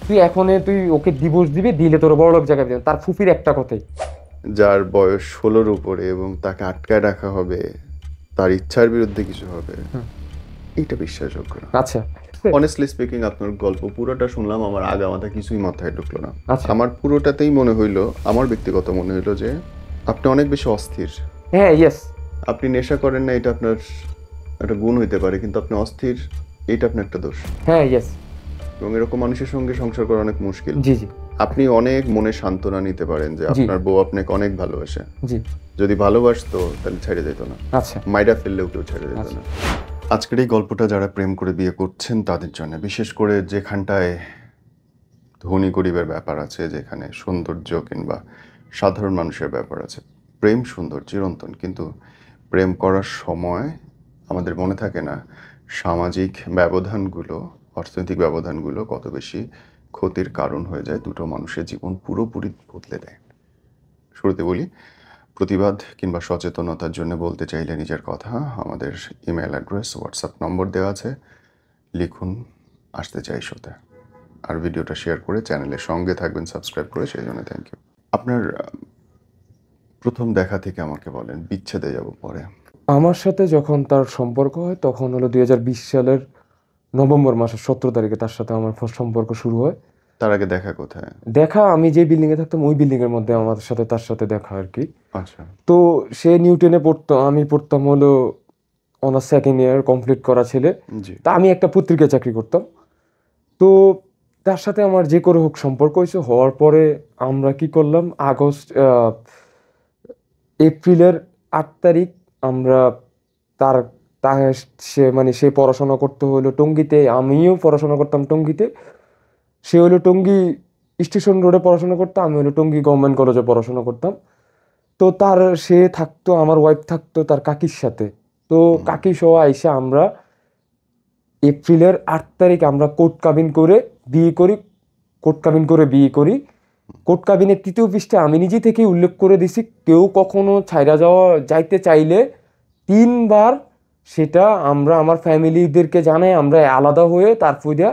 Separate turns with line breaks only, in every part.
তুই তুই ওকে ডিভোর্স দিবি, দিলে তোর বড় লোক জায়গায় দিবি, তার ফুফির একটা কথাই।
যার বয়স 16-র উপরে এবং তাকে আটকায় রাখা হবে, তার ইচ্ছার বিরুদ্ধে কিছু হবে, এটা বিশ্বাসযোগ্য না।
আচ্ছা,
অনেস্টলি স্পিকিং, আপনার গল্প পুরোটা শুনলাম, আমার আগা মাথা কিছুই মাথায় ঢুকলো না।
আচ্ছা।
আমার পুরোটাতেই মনে হইলো, আমার ব্যক্তিগত মনে হইলো যে আপনি অনেক বেশি অস্থির।
হ্যাঁ, ইয়েস।
আপনি নেশা করেন না, এটা আপনার একটা গুণ হইতে পারে, কিন্তু আপনি অস্থির, এটা আপনার একটা দোষ।
হ্যাঁ, ইয়েস।
এবং এরকম মানুষের সঙ্গে সংসার করা অনেক মুশকিল।
জি জি।
আপনি অনেক মনে সান্ত্বনা নিতে পারেন যে আপনার বউ আপনাকে অনেক ভালোবাসে।
জি।
যদি ভালোবাসতো তাহলে ছেড়ে যেত না।
আচ্ছা।
মাইরা ফেললেও কেউ ছেড়ে যেত না। আজকের এই গল্পটা যারা প্রেম করে বিয়ে করছেন তাদের জন্য, বিশেষ করে যেখানটায় ধনী গরিবের ব্যাপার আছে, যেখানে সৌন্দর্য কিংবা সাধারণ মানুষের ব্যাপার আছে। প্রেম সুন্দর, চিরন্তন, কিন্তু প্রেম করার সময় আমাদের মনে থাকে না সামাজিক ব্যবধানগুলো, অর্থনৈতিক ব্যবধানগুলো কত বেশি ক্ষতির কারণ হয়ে যায়, দুটো মানুষের জীবন পুরোপুরি বদলে দেয়। শুরুতে বলি, প্রতিবাদ কিংবা সচেতনতার জন্য বলতে চাইলে নিজের কথা, আমাদের ইমেল অ্যাড্রেস, হোয়াটসঅ্যাপ নম্বর দেওয়া আছে, লিখুন, আসতে চাই শোতে। আর ভিডিওটা শেয়ার করে চ্যানেলের সঙ্গে থাকবেন, সাবস্ক্রাইব করে, সেই জন্য থ্যাংক ইউ। আপনার প্রথম দেখা থেকে আমাকে বলেন, বিচ্ছেদে যাব পরে।
আমার সাথে যখন তার সম্পর্ক হয় তখন হলো 2020 সালের নভেম্বর মাসের 17 তারিখে তার সাথে আমার সম্পর্ক শুরু হয়।
তার আগে দেখা কোথায়?
দেখা, আমি যে বিল্ডিং এ থাকতাম ওই বিল্ডিং এর মধ্যে আমার সাথে তার সাথে দেখা আর কি।
আচ্ছা।
তো সে নিউটনে পড়তো, আমি পড়তাম হলো অনার্স সেকেন্ড ইয়ার কমপ্লিট করা ছেলে।
জি।
তা আমি একটা পত্রিকায় চাকরি করতাম। তো তার সাথে আমার যে করে হোক সম্পর্ক হয়েছে। হওয়ার পরে আমরা কি করলাম, এপ্রিলের 8 তারিখ আমরা তার তার সে পড়াশোনা করতে হলো টঙ্গীতে, আমিও পড়াশোনা করতাম টঙ্গীতে। সে হলো টঙ্গী স্টেশন রোডে পড়াশোনা করতো, আমি হলো টঙ্গী গভর্নমেন্ট কলেজে পড়াশোনা করতাম। তো সে থাকতো, আমার ওয়াইফ থাকতো তার কাকির সাথে। তো কাকি সহ আইসা আমরা এপ্রিলের 8 তারিখ আমরা কোর্ট কাবিন করে বিয়ে করি। কোর্ট কাবিনের 3য় পৃষ্ঠাে আমি নিজে থেকেই উল্লেখ করে দিছি, কেউ কখনো ছাইরা যাইতে চাইলে 3 বার সেটা আমরা আমার ফ্যামিলিদেরকে জানাই, আমরা আলাদা হয়ে তারপর দিয়া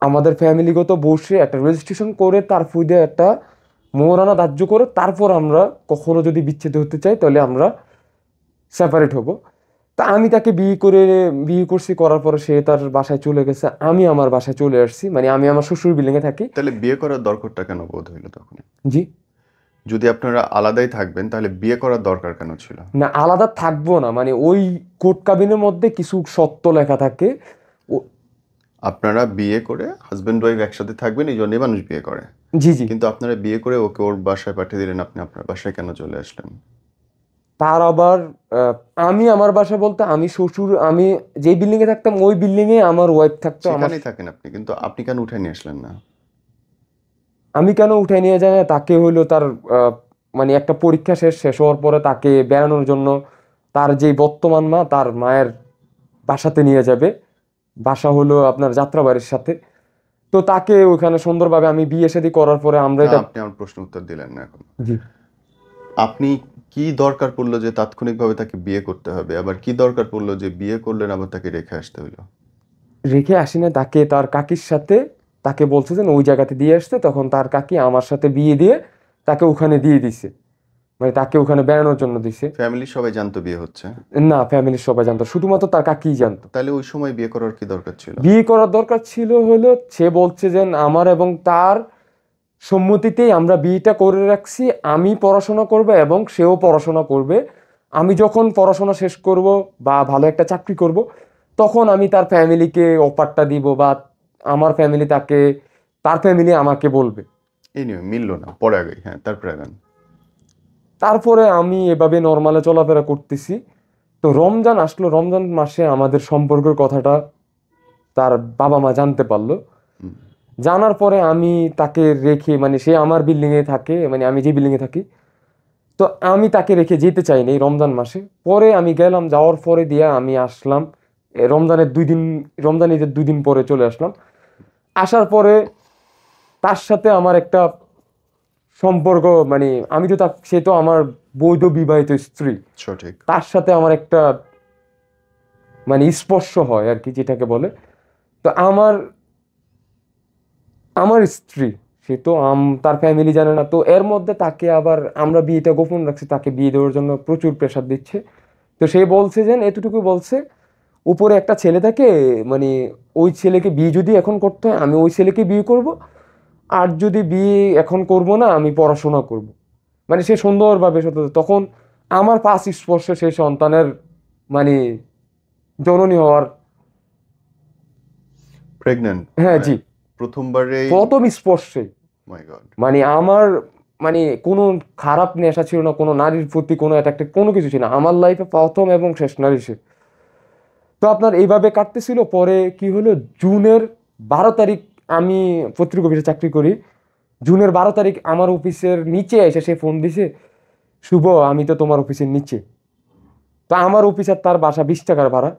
আমাদের ফ্যামিলিগত বসে একটা রেজিস্ট্রেশন করে তারপর দিয়ে একটা মোহরানা ধার্য করে তারপর আমরা কখনো যদি বিচ্ছেদ হতে চাই তাহলে আমরা সেপারেট হব। তা আমি তাকে বিয়ে করছি, করার পরে সে তার বাসায় চলে গেছে, আমি আমার বাসায় চলে আসছি, মানে আমি আমার শ্বশুর বিল্ডিং এ থাকি।
তাহলে বিয়ে করার দরকারটা কেন বোধ হইলো তখন?
জি।
যদি আপনারা আলাদাই থাকবেন তাহলে বিয়ে করার দরকার কেন ছিল?
না, আলাদা থাকবো না, মানে ওই কোর্ট কাবিনের মধ্যে কিছু সত্য লেখা থাকে।
আপনারা বিয়ে করে হাজবেন্ড ওয়াইফ একসাথে থাকবেন, এই জন্যই মানুষ বিয়ে করে।
জি জি।
কিন্তু আপনারা বিয়ে করে ওকে ওর বাসায় পাঠিয়ে দিলেন, আপনি আপনার বাসায় কেন চলে আসলেন?
তার আবার আমি আমার বাসা বলতে আমি যে বিল্ডিং এ থাকতাম ওই বিল্ডিং এ আমার ওয়াইফ থাকতো।
সেখানেই থাকেন আপনি, কিন্তু আপনি কেন উঠে নিয়ে আসলেন না?
আমি কেন উঠে নিয়ে যাই না, তাকে হইলো তার মানে একটা পরীক্ষা শেষ হওয়ার পরে তাকে বেড়ানোর জন্য তার যে বর্তমান মা, তার মায়ের বাসাতে নিয়ে যাবে। বাসা হলো আপনার যাত্রাবাড়ির সাথে। তো তাকে ওইখানে সুন্দরভাবে আমি বিয়ে শাদী করার পরে আমরা এটা।
আপনি আমার প্রশ্ন উত্তর দিলেন না এখন।
জি।
আপনি কি দরকার পড়লো যে তাৎক্ষণিকভাবে তাকে বিয়ে করতে হবে, আবার কি দরকার পড়লো যে বিয়ে করলেন আবার তাকে রেখে আসতে হলো?
রেখে আসি না, তাকে তার কাকির সাথে তাকে বলছে যে ওই জায়গাতে দিয়ে আসতে, তখন তার কাকি আমার সাথে বিয়ে দিয়ে তাকে ওখানে দিয়ে দিছে, মানে তাকে ওখানে বেড়ানোর জন্য দিছে।
ফ্যামিলির সবাই জানতো বিয়ে হচ্ছে?
না, ফ্যামিলির সবাই জানতো, শুধুমাত্র তার কাকিই জানতো।
তাহলে ওই সময় বিয়ে করার কি দরকার ছিল?
বিয়ে করার দরকার ছিল হলো, সে বলছে যে আমার এবং তার সম্মতিতেই আমরা বিয়েটা করে রাখছি, আমি পড়াশোনা করব এবং সেও পড়াশোনা করবে। আমি যখন পড়াশোনা শেষ করব বা ভালো একটা চাকরি করব তখন আমি তার ফ্যামিলিকে অফারটা দিব, বা আমার ফ্যামিলি তার ফ্যামিলি আমাকে বলবে।
এই নিয়ে মিললো না, পরে আগে। হ্যাঁ, তারপরে আগান।
তারপরে আমি এভাবে নর্মালে চলাফেরা করতেছি। তো রমজান আসলো, রমজান মাসে আমাদের সম্পর্কের কথাটা তার বাবা মা জানতে পারলো। জানার পরে আমি তাকে রেখে, মানে সে আমার বিল্ডিং এ থাকে, মানে আমি যে বিল্ডিং এ থাকি, তো আমি তাকে রেখে যেতে চাইনি রমজান মাসে। পরে আমি গেলাম, যাওয়ার পরে দিয়ে আমি আসলাম রমজান ঈদের 2 দিন পরে চলে আসলাম। আসার পরে তার সাথে আমার একটা সম্পর্ক, মানে আমি তো সে তো আমার বৈধ বিবাহিত স্ত্রী,
সঠিক।
তার সাথে আমার একটা মানে স্পর্শ হয় আর কি, যেটাকে বলে। তো আমার আমার স্ত্রী, সে তো তার ফ্যামিলি জানে না, তো এর মধ্যে তাকে আবার আমরা বিয়েটা গোপন রাখছি, তাকে বিয়ে দেওয়ার জন্য প্রচুর প্রেশার দিচ্ছে। তো সে বলছে যে এতটুকু বলছে, উপরে একটা ছেলে থাকে, মানে ওই ছেলেকে বিয়ে যদি এখন করতে হয় আমি ওই ছেলেকে বিয়ে করব, আর যদি বিয়ে এখন করব না আমি পড়াশোনা করব। মানে সে সুন্দরভাবে তখন আমার পাঁচ স্পর্শে সেই সন্তানের মানে জননী হওয়ার।
প্রেগন্যান্ট?
হ্যাঁ জি,
প্রথমবারেই?
প্রথম স্পর্শে।
মাই গড।
মানে আমার মানে কোনো খারাপ নেশা ছিল না, কোনো নারীর প্রতি কোনো অ্যাট্রাক্টেড কোনো কিছু ছিল না, আমার লাইফে প্রথম এবং শেষ নারী সে। তো আপনার এইভাবে কাটতেছিল। পরে কি হলো, জুনের 12 তারিখ, আমি পত্রিকা অফিসে চাকরি করি, জুনের 12 তারিখ আমার অফিসের নিচে এসে সে ফোন দিছে, শুভ আমি তো তোমার অফিসের নিচে। তো আমার অফিস আর তার বাসা 20 টাকার ভাড়া।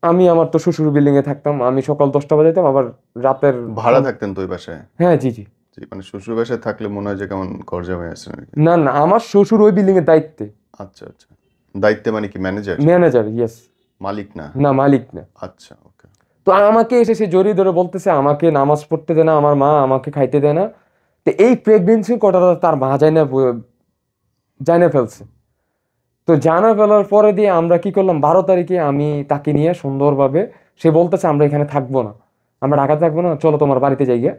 আমি আমার তো শ্বশুর বিল্ডিংয়ে থাকতাম, আমি সকাল 10টা বাজাইতাম, আবার রাতের
ভাড়া থাকতেন তো ওই বাসায়?
হ্যাঁ জি জি।
জি, মানে শ্বশুর বাসায় থাকলে মনে হয় যে কেমন ঘর জামাই আছেন আর কি।
না না, আমার শ্বশুর ওই বিল্ডিং এর দায়িত্বে।
আচ্ছা আচ্ছা, দায়িত্বে মানে কি ম্যানেজার?
Manager, yes.
মালিক না?
না, মালিক না।
আচ্ছা, ওকে।
তো আমাকে এসে সে জড়িয়ে ধরে বলতেছে আমাকে নামাজ পড়তে দেয় না, আমার মা আমাকে খাইতে দেয় না। তো এই প্রেগনেন্সির কথাটা তার মা জানে ফেলছে। তো জানা ফেলার পরে দিয়ে আমরা কি করলাম, 12 তারিখে আমি তাকে নিয়ে সুন্দরভাবে, সে বলতেছে আমরা এখানে থাকবো না, আমরা ঢাকাতে থাকবো না, চলো তোমার বাড়িতে যাই গিয়া।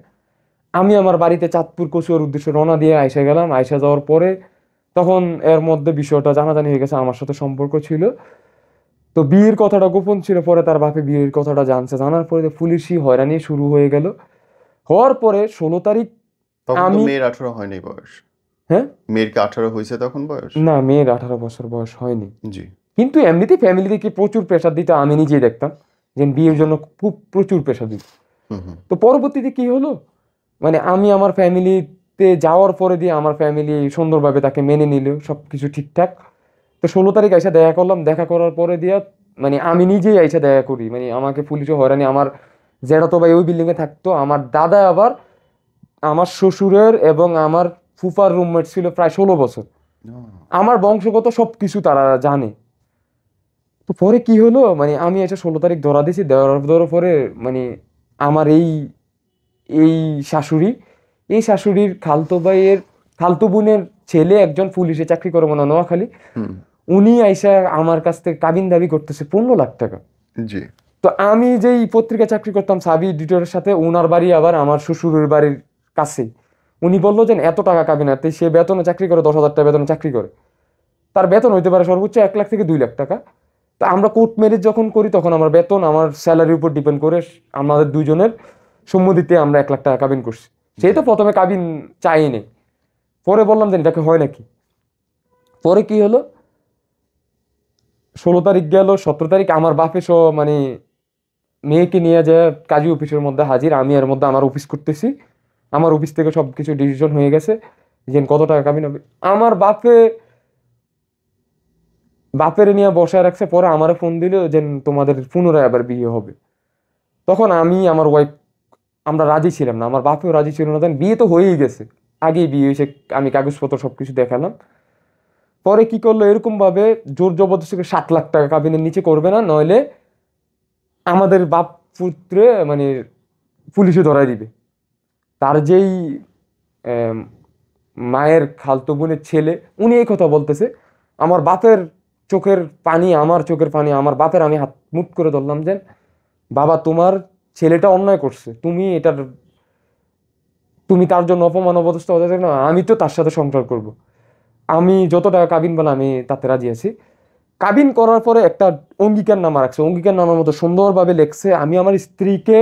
আমি আমার বাড়িতে চাঁদপুর কচুয়ার উদ্দেশ্যে রওনা দিয়ে আইসা গেলাম। আইসা যাওয়ার পরে তখন এর মধ্যে বিষয়টা জানাজানি হয়ে গেছে, আমার সাথে সম্পর্ক ছিল। তো বিয়ের কথাটা গোপন ছিল, পরে তার বাপে বিয়ের কথাটা জানছে, জানার পরে পুলিশি হয়রানি শুরু হয়ে গেল। হওয়ার পরে 16 তারিখ
তখন তো
আমি
মেয়ের 18 হয়নি বয়স?
হ্যাঁ,
মেয়ের কি 18 হয়েছে তখন বয়স?
না, মেয়ের 18 বছর বয়স হয়নি।
জি।
কিন্তু এমনিতে ফ্যামিলি থেকে প্রচুর প্রেশার দিত, আমি নিজেই দেখতাম যে বিয়ের জন্য খুব প্রচুর প্রেশার দিত।
হুম হুম।
তো পরবর্তীতে কি হলো, মানে আমি আমার ফ্যামিলিতে যাওয়ার পরে দিয়ে আমার ফ্যামিলি সুন্দরভাবে তাকে মেনে নিল, সব কিছু ঠিকঠাক। তো 16 তারিখ এসে দেখা করলাম, দেখা করার পরে দিয়া মানে আমি নিজেই এসে দেখা করি, মানে আমাকে পুলিশে হয়রানি। আমার জেঠাতো ভাই ওই বিল্ডিংয়ে থাকতো, আমার দাদা আবার আমার শ্বশুরের এবং আমার ফুফার রুমমেট ছিল প্রায় 16 বছর। আমার বংশগত সব কিছু তারা জানে। তো পরে কি হলো, মানে আমি এসে 16 তারিখ ধরা দিয়েছি, দেওয়ার পরে মানে আমার এই এই শাশুড়ি, এই শাশুড়ির খালতো ভাইয়ের খালতো বোনের ছেলে একজন পুলিশে চাকরি করে মনে হয় নোয়াখালী,
হুম।
উনি আইসা আমার কাছ থেকে কাবিন দাবি করতেছে 15 লাখ টাকা।
জি।
তো আমি যেই পত্রিকা চাকরি করতাম সাবি এডিটরের সাথে, ওনার বাড়ি আবার আমার শ্বশুরের বাড়ির কাছেই। উনি বললো যে এত টাকা কাবিন, আর সে বেতনে চাকরি করে, 10,000 টাকা বেতনে চাকরি করে, তার বেতন হইতে পারে সর্বোচ্চ 1 লাখ থেকে 2 লাখ টাকা। তো আমরা কোর্ট ম্যারেজ যখন করি তখন আমার বেতন আমার স্যালারির উপর ডিপেন্ড করে, আমাদের দুইজনের সম্মতিতে আমরা 1 লাখ টাকা কাবিন করছি। সেই তো প্রথমে কাবিন চাইনি, পরে বললাম যে এটাকে হয় নাকি। পরে কি হলো, 16 তারিখ গেল, 17 তারিখ আমার বাপে সহ মানে মেয়েকে নিয়ে যায় কাজী অফিসের মধ্যে হাজির, আমি এর মধ্যে আমার অফিস করতেছি। আমার অফিস থেকে সব কিছু ডিসিশন হয়ে গেছে যে কত টাকা কাবিন হবে। আমার বাপের নিয়ে বসায় রাখছে, পরে আমারে ফোন দিল যে তোমাদের পুনরায় আবার বিয়ে হবে। তখন আমি আমার ওয়াইফ আমরা রাজি ছিলাম না, আমার বাপেও রাজি ছিল না, বিয়ে তো হয়েই গেছে, আগেই বিয়ে হয়েছে, আমি কাগজপত্র সবকিছু দেখালাম। পরে কি করলো, এরকম ভাবে জোর জবরদস্তি করে 7 লাখ টাকা কাবিনের নিচে করবে না, নইলে আমাদের বাপ পুত্রে মানে পুলিশে ধরাই দিবে। তার যেই আম, মায়ের খালতো বোনের ছেলে, উনি এই কথা বলতেছে। আমার বাপের চোখের পানি, আমার চোখের পানি, আমার বাপের আমি হাত মুট করে ধরলাম যে বাবা তোমার ছেলেটা অন্যায় করছে, তুমি তার জন্য অপমান অবস্থা হতে না, আমি তো তার সাথে সংসার করব, আমি যত টাকা কাবিন বলে আমি তাতে রাজি আছি। কাবিন করার পরে একটা অঙ্গীকারনামা রাখছে, অঙ্গীকারনামার মতো সুন্দরভাবে লেখছে আমি আমার স্ত্রীকে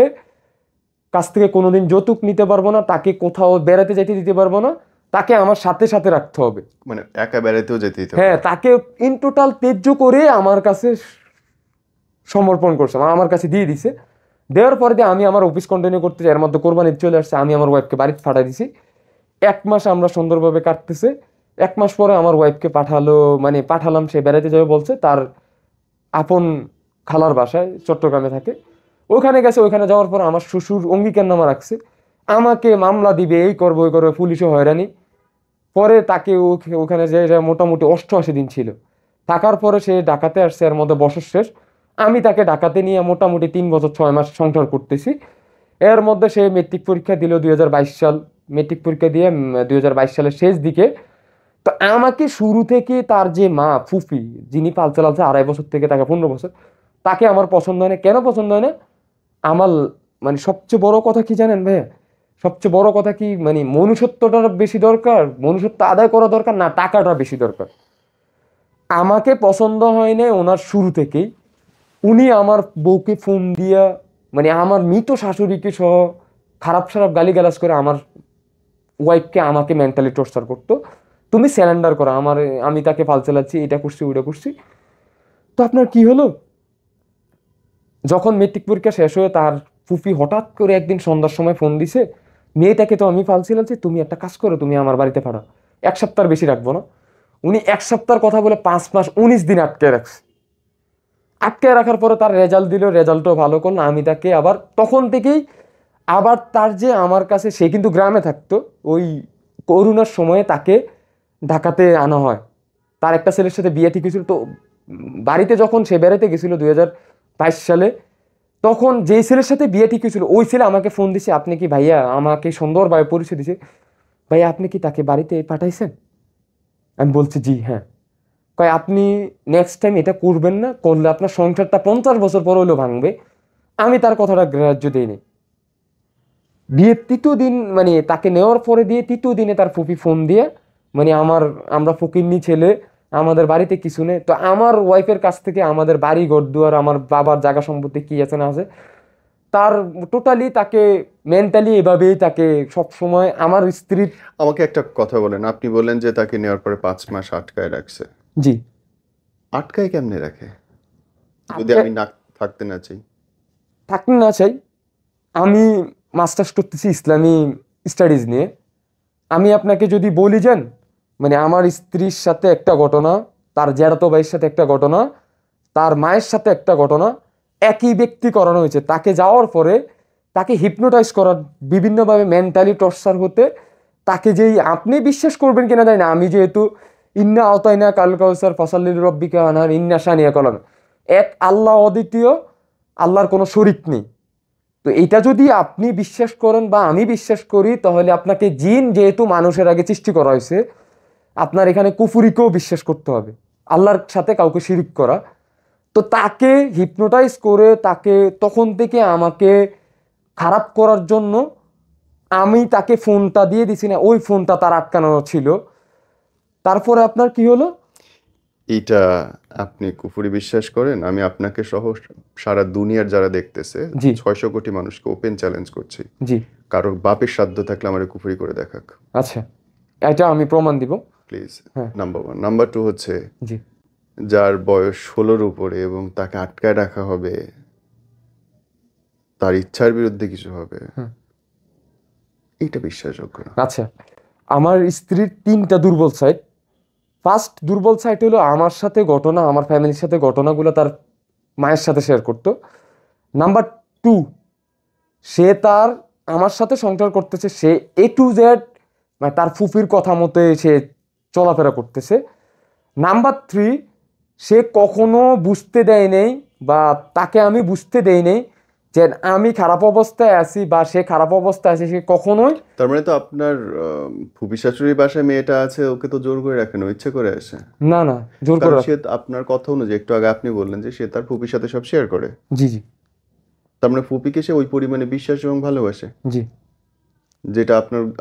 কাছ থেকে কোনোদিন যৌতুক নিতে পারবো না, তাকে কোথাও বেড়াতে যাইতে দিতে পারবো না, তাকে আমার সাথে সাথে রাখতে হবে।
মানে একা বেড়াতেও যেতে দিতে হবে?
হ্যাঁ, তাকে ইন টোটাল তেজ্য করে আমার কাছে সমর্পণ করছে, আমার কাছে দিয়ে দিছে। দেওয়ার পরে দিয়ে আমি আমার অফিস কন্টিনিউ করতে চাই, এর মধ্যে কোরবানি চলে আসছে, আমি আমার ওয়াইফকে বাড়িতে পাঠাই দিছি। 1 মাস আমরা সুন্দরভাবে কাটতেছে। 1 মাস পরে আমার ওয়াইফকে পাঠালাম, সে বেড়াতে যাবে বলছে তার আপন খালার বাসায়, চট্টগ্রামে থাকে, ওখানে গেছে। ওখানে যাওয়ার পর আমার শ্বশুর অঙ্গীকারনামা রাখছে, আমাকে মামলা দিবে, এই করবো ওই করবে, পুলিশে হয়রানি। পরে তাকে ওখানে যে মোটামুটি 88 দিন ছিল, থাকার পরে সে ঢাকাতে আসছে, এর মধ্যে বছর শেষ। আমি তাকে ঢাকাতে নিয়ে মোটামুটি 3 বছর 6 মাস সংসার করতেছি। এর মধ্যে সে মেট্রিক পরীক্ষা দিল 2022 সাল, মেট্রিক পরীক্ষা দিয়ে 2022 সালের শেষ দিকে। তো আমাকে শুরু থেকে তার যে মা ফুফি, যিনি পালতে লালছে 2.5 বছর থেকে তাকে 15 বছর, তাকে আমার পছন্দ হয় না। কেন পছন্দ হয় না? আমার মানে সবচেয়ে বড় কথা কি জানেন ভাইয়া? সবচেয়ে বড় কথা কি, মানে মনুষ্যত্বটা বেশি দরকার, মনুষ্যত্ব আদায় করা দরকার না টাকাটা বেশি দরকার? আমাকে পছন্দ হয় না ওনার শুরু থেকেই। উনি আমার বউকে ফোন দিয়া, মানে আমার মৃত শাশুড়িকে সহ খারাপ খারাপ গালিগালাজ করে আমার ওয়াইফকে আমাকে মেন্টালি টর্চার করতো। তুমি স্যালেন্ডার করো আমার, আমি তাকে ফাল চালাচ্ছি, এটা করছি ওইটা করছি। তো আপনার কি হলো, যখন মেট্রিক পরীক্ষা শেষ হয়ে তার ফুফি হঠাৎ করে একদিন সন্ধ্যার সময় ফোন দিছে, মেয়েটাকে তো আমি ফাল চালাচ্ছি, তুমি একটা কাজ করো, তুমি আমার বাড়িতে পাঠাও, 1 সপ্তাহ বেশি রাখবো না। উনি 1 সপ্তাহের কথা বলে 5 মাস 19 দিন আটকে রাখছে। আটকে রাখার পরে তার রেজাল্ট দিল, রেজাল্টও ভালো করলো। আমি তাকে আবার তখন থেকেই আবার তার যে আমার কাছে, সে কিন্তু গ্রামে থাকতো, ওই করোনার সময়ে তাকে ঢাকাতে আনা হয়। তার একটা ছেলের সাথে বিয়ে ঠিক হয়েছিল। তো বাড়িতে যখন সে বেড়াতে গেছিল 2022 সালে, তখন যেই ছেলের সাথে বিয়ে ঠিক হয়েছিল ওই ছেলে আমাকে ফোন দিছে, আপনি কি ভাইয়া, আমাকে সুন্দরভাবে পরিচয় দিছে, ভাইয়া আপনি কি তাকে বাড়িতে পাঠাইছেন? আমি বলছি জি হ্যাঁ। কয় আপনি নেক্সট টাইম এটা করবেন না, করলে আপনার সংসারটা 50 বছর পর হলেও ভাঙবে। আমি তার কথাটা গ্রাহ্য দিইনি। বিয়ের 3য় দিন, মানে তাকে নেওয়ার পরে দিয়ে 3য় দিনে তার ফুফি ফোন দিয়ে, মানে আমরা ফকিন্নি ছেলে, আমাদের বাড়িতে কিছু নেই, তো আমার ওয়াইফের কাছ থেকে আমাদের বাড়ি ঘর দুয়ার, আমার বাবার জায়গা সম্পত্তি কি আছে না আছে, তার টোটালি তাকে মেন্টালি এভাবেই তাকে সব সময় আমার স্ত্রীর।
আমাকে একটা কথা বলেন, আপনি বললেন যে তাকে নেওয়ার পরে 5 মাস আটকায় রাখছে।
জি।
আটকায় কেমনে রাখে যদি আমি না থাকতে না চাই?
থাকতে না চাই, আমি মাস্টার্স করতেছি ইসলামী স্টাডিজ নিয়ে। আমি আপনাকে যদি বলি যান, মানে আমার স্ত্রীর সাথে একটা ঘটনা, তার জ্যাঠাতো ভাইয়ের সাথে একটা ঘটনা, তার মায়ের সাথে একটা ঘটনা, একই ব্যক্তি করানো হয়েছে। তাকে যাওয়ার পরে তাকে হিপনোটাইজ করার, বিভিন্নভাবে মেন্টালি টর্চার হতে, তাকে যেই, আপনি বিশ্বাস করবেন কিনা জানি না, আমি যেহেতু ইন্না আওতাইনা কাল কাউসার ফাসাল্লিল রব্বিকা আনহার ইন্না শানিয়া কলম, এক আল্লাহ অদ্বিতীয়, আল্লাহর কোনো শরিক নেই। তো এটা যদি আপনি বিশ্বাস করেন বা আমি বিশ্বাস করি, তাহলে আপনাকে জিন যেহেতু মানুষের আগে সৃষ্টি করা হয়েছে, আপনার এখানে কুফুরিকেও বিশ্বাস করতে হবে, আল্লাহর সাথে কাউকে শিরিক করা। তো তাকে হিপনোটাইজ করে তাকে তখন থেকে আমাকে খারাপ করার জন্য আমি তাকে ফোনটা দিয়ে দিছি না, ওই ফোনটা তার আটকানো ছিল। তারপরে আপনার কি হলো,
এটা আপনি কুফুরি বিশ্বাস করেন? আমি আপনাকে সহ সারা দুনিয়ার যারা দেখতেছে,
জি
600 কোটি মানুষকে ওপেন চ্যালেঞ্জ করছি,
জি
কারো বাপের সাধ্য থাকলে আমার কুফুরি করে দেখাক
আচ্ছা, এটা আমি প্রমাণ দিব।
প্লিজ।
হ্যাঁ।
নাম্বার 1। নাম্বার 2 হচ্ছে,
জি
যার বয়স 16-র উপরে এবং তাকে আটকায় রাখা হবে, তার ইচ্ছার বিরুদ্ধে কিছু হবে,
হ্যাঁ।
এইটা বিশ্বাসযোগ্য না।
আচ্ছা, আমার স্ত্রীর 3টা দুর্বল সাইড। ফার্স্ট দুর্বল সাইড হলো আমার সাথে ঘটনা, আমার ফ্যামিলির সাথে ঘটনাগুলো তার মায়ের সাথে শেয়ার করতো। নাম্বার 2, সে তার আমার সাথে সংসার করতেছে, সে A to Z, মানে তার ফুফির কথা মতে সে চলাফেরা করতেছে। নাম্বার 3, সে কখনো বুঝতে দেয় নেই, বা তাকে আমি বুঝতে দেই নেই যে আমি খারাপ অবস্থায় আছি বা সে খারাপ অবস্থায় আছে। সে কখনোই,
তার মানে তো আপনার ফুপি শাশুড়ির বাসায় মেয়েটা আছে, ওকে তো জোর করে রাখেন, ও ইচ্ছে করে আসে?
না না, জোর করে
কারণ সে আপনার কথা অনুযায়ী একটু আগে আপনি বললেন যে সে তার ফুপির সাথে সব শেয়ার করে।
জি জি
তার মানে ফুপিকে সে ওই পরিমাণে বিশ্বাস এবং ভালোবাসে,
জি
যেটা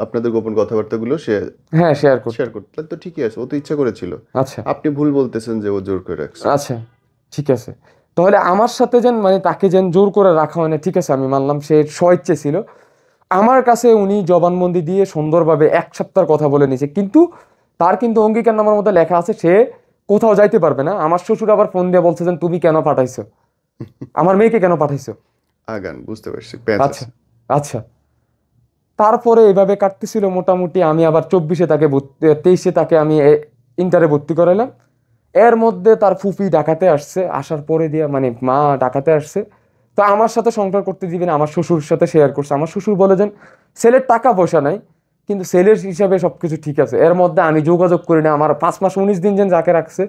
আপনাদের গোপন কথাবার্তাগুলো সে
হ্যাঁ শেয়ার করতে।
শেয়ার করতে, তাহলে তো ঠিকই আছে, ও তো ইচ্ছা করেছিল।
আচ্ছা
আপনি ভুল বলতেছেন যে ও জোর করে রাখছে।
আচ্ছা ঠিক আছে, তাহলে আমার সাথে যেন, মানে তাকে যেন জোর করে রাখা হয় না, ঠিক আছে আমি মানলাম সে স্বইচ্ছে ছিল। আমার কাছে উনি জবানবন্দি দিয়ে সুন্দরভাবে 1 সপ্তাহের কথা বলে নিয়েছে, কিন্তু তার কিন্তু অঙ্গীকারনামার মধ্যে লেখা আছে সে কোথাও যাইতে পারবে না। আমার শ্বশুর আবার ফোন দিয়ে বলছে যে তুমি কেন পাঠাইছো, আমার মেয়েকে কেন পাঠাইছো।
আগান, বুঝতে পারছি, প্যাঁচ
আচ্ছা
আছে।
আচ্ছা, তারপরে এভাবে কাটতেছিল মোটামুটি। আমি আবার 24-এ তাকে 23-এ তাকে আমি ইন্টারে ভর্তি করাইলাম। এর মধ্যে তার ফুফি ঢাকাতে আসছে, আসার পরে দিয়ে, মানে মা ঢাকাতে আসছে। তো আমার সাথে সংসার করতে দিবেন, আমার শ্বশুর সাথে শেয়ার করছে। আমার শ্বশুর বলে যেন ছেলের টাকা পয়সা নাই, কিন্তু ছেলের হিসাবে সবকিছু ঠিক আছে। এর মধ্যে আমি যোগাযোগ করি না, আমার 5 মাস 19 দিন যেন যাকে রাখছে,